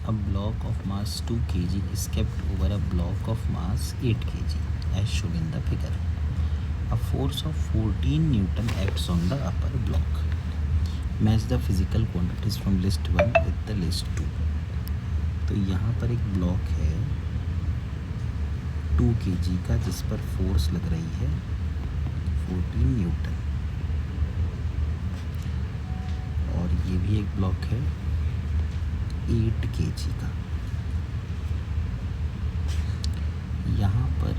A block of mass 2 kg is kept over a block of mass 8 kg as shown in the figure. A force of 14 Newton acts on the upper block. Match the physical quantities from list 1 with the list 2. तो यहाँ पर एक block है 2 kg का जिस पर force लग रही है 14 न्यूटन, और ये भी एक ब्लॉक है 8 kg का। यहाँ पर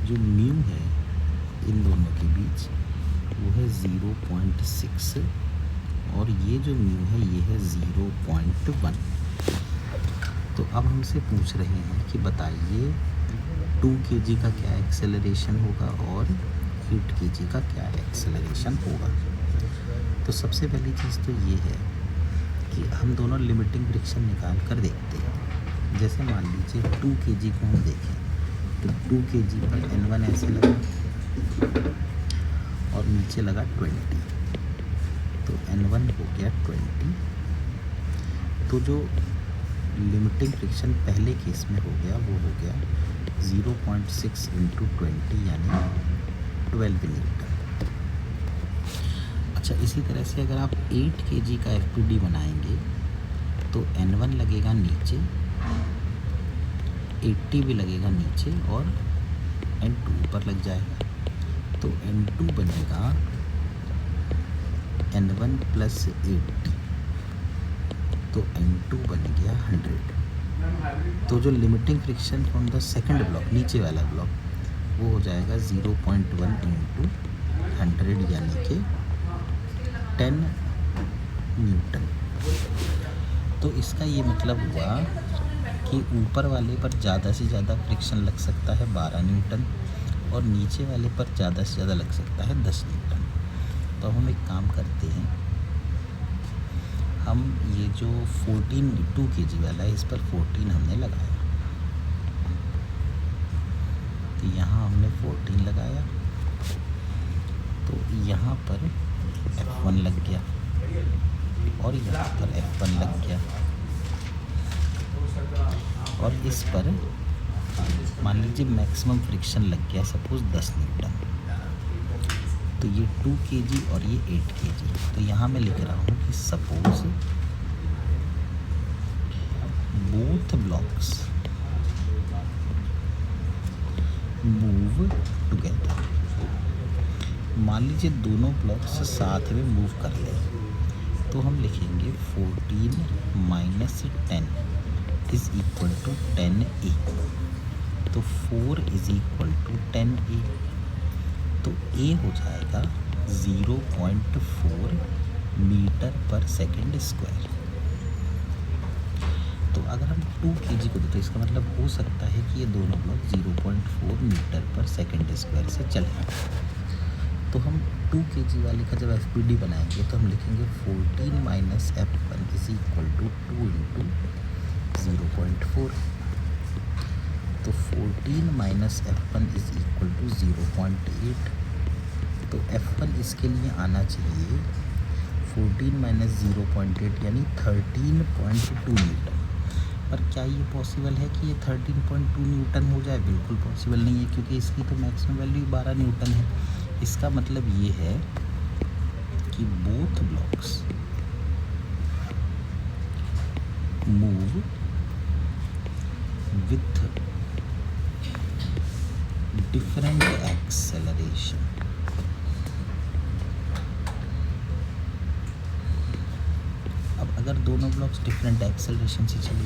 जो म्यू है इन दोनों के बीच वो है 0.6 और ये जो म्यू है ये है 0.1। तो अब हमसे पूछ रहे हैं कि बताइए 2 kg का क्या एक्सेलरेशन होगा और 8 kg का क्या एक्सेलरेशन होगा। तो सबसे पहली चीज़ तो ये है कि हम दोनों लिमिटिंग फ्रिक्शन निकाल कर देखते हैं। जैसे मान लीजिए 2 kg को हम देखें तो 2 kg पर N1 ऐसे लगा और नीचे लगा 20, तो N1 हो गया 20। तो जो लिमिटिंग फ्रिक्शन पहले केस में हो गया वो हो गया 0.6 इंटू 20 यानी 12 न्यूटन। अच्छा, इसी तरह से अगर आप 8 kg का FPD बनाएंगे तो N1 लगेगा नीचे, 80 भी लगेगा नीचे और N2 ऊपर लग जाएगा। तो N2 बनेगा N1 प्लस 80, तो N2 बन गया 100। तो जो limiting friction from the second block नीचे वाला ब्लॉक वो हो जाएगा 0.1 इंटू 100 यानी कि 10 न्यूटन। तो इसका ये मतलब हुआ कि ऊपर वाले पर ज़्यादा से ज़्यादा फ्रिक्शन लग सकता है 12 न्यूटन और नीचे वाले पर ज़्यादा से ज़्यादा लग सकता है 10 न्यूटन। तो हम एक काम करते हैं, हम ये जो 2 kg वाला है इस पर 14 हमने लगाया, तो यहाँ हमने 14 लगाया, तो यहाँ पर F1 लग गया और यहाँ पर F1 लग गया और इस पर मान लीजिए मैक्सिमम फ्रिक्शन लग गया सपोज 10 न्यूटन। तो ये 2 kg और ये 8 kg। तो यहाँ मैं लिख रहा हूँ कि suppose both blocks move together. मान लीजिए दोनों ब्लॉक्स साथ में मूव कर ले तो हम लिखेंगे 14 minus 10 is equal to 10A। तो 4 इज इक्वल टू 10A, तो A हो जाएगा 0.4 मीटर पर सेकेंड स्क्वायर। तो अगर हम 2 kg को देते तो इसका मतलब हो सकता है कि ये दोनों ब्लॉक 0.4 मीटर पर सेकेंड स्क्वायर से चले। तो हम 2 kg वाले का जब FPD बनाएंगे तो हम लिखेंगे 14 minus F1 is equal to 2 into 0.4। तो 14 minus F1 is equal to 0.8। तो F1 इसके लिए आना चाहिए 14 माइनस 0.8 यानी 13.2 न्यूटन। पर क्या ये पॉसिबल है कि ये 13.2 न्यूटन हो जाए? बिल्कुल पॉसिबल नहीं है, क्योंकि इसकी तो मैक्सिमम वैल्यू 12 न्यूटन है। इसका मतलब ये है कि both blocks move with different acceleration. अब अगर दोनों ब्लॉक्स डिफरेंट एक्सेलरेशन से चले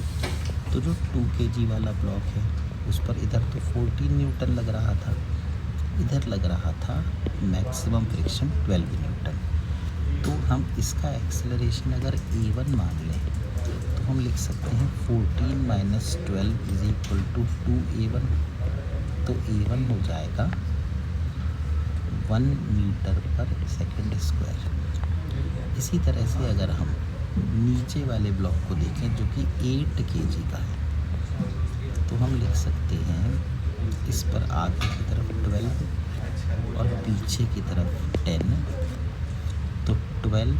तो जो 2 kg वाला ब्लॉक है उस पर इधर तो 14 न्यूटन लग रहा था, इधर लग रहा था मैक्सिमम फ्रिक्शन 12 न्यूटन। तो हम इसका एक्सेलरेशन अगर A1 मान लें तो हम लिख सकते हैं 14 minus 12 is equal to 2A1। तो A1 हो जाएगा 1 मीटर पर सेकेंड स्क्वायर। इसी तरह से अगर हम नीचे वाले ब्लॉक को देखें जो कि 8 kg का है तो हम लिख सकते हैं इस पर आगे की तरफ 12 और पीछे की तरफ 10, तो 12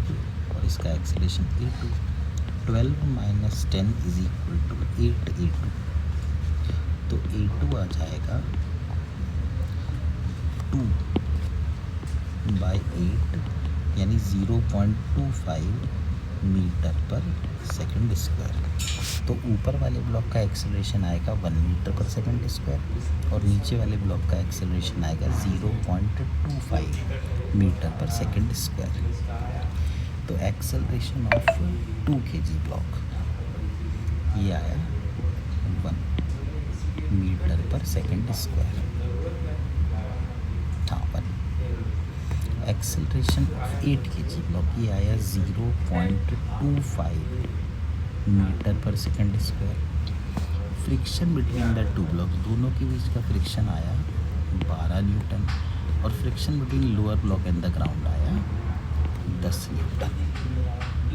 और इसका acceleration A2 12 minus 10 is equal to 8a2। तो a2 आ जाएगा 2/8 यानी 0.25 मीटर पर सेकंड स्क्वायर। तो ऊपर वाले ब्लॉक का एक्सेलरेशन आएगा 1 मीटर पर सेकंड स्क्वायर और नीचे वाले ब्लॉक का एक्सेलरेशन आएगा 0.25 मीटर पर सेकंड स्क्वायर। तो एक्सेलरेशन ऑफ 2 kg ब्लॉक ये आया 1 मीटर पर सेकंड स्क्वायर। हाँ 1। एक्सेलरेशन ऑफ 8 kg ब्लॉक ये आया 0.25 मीटर पर second square. Friction between the two block, दोनों के बीच का फ्रिक्शन आया 12 न्यूटन और friction between lower block and the ground आया 10 न्यूटन।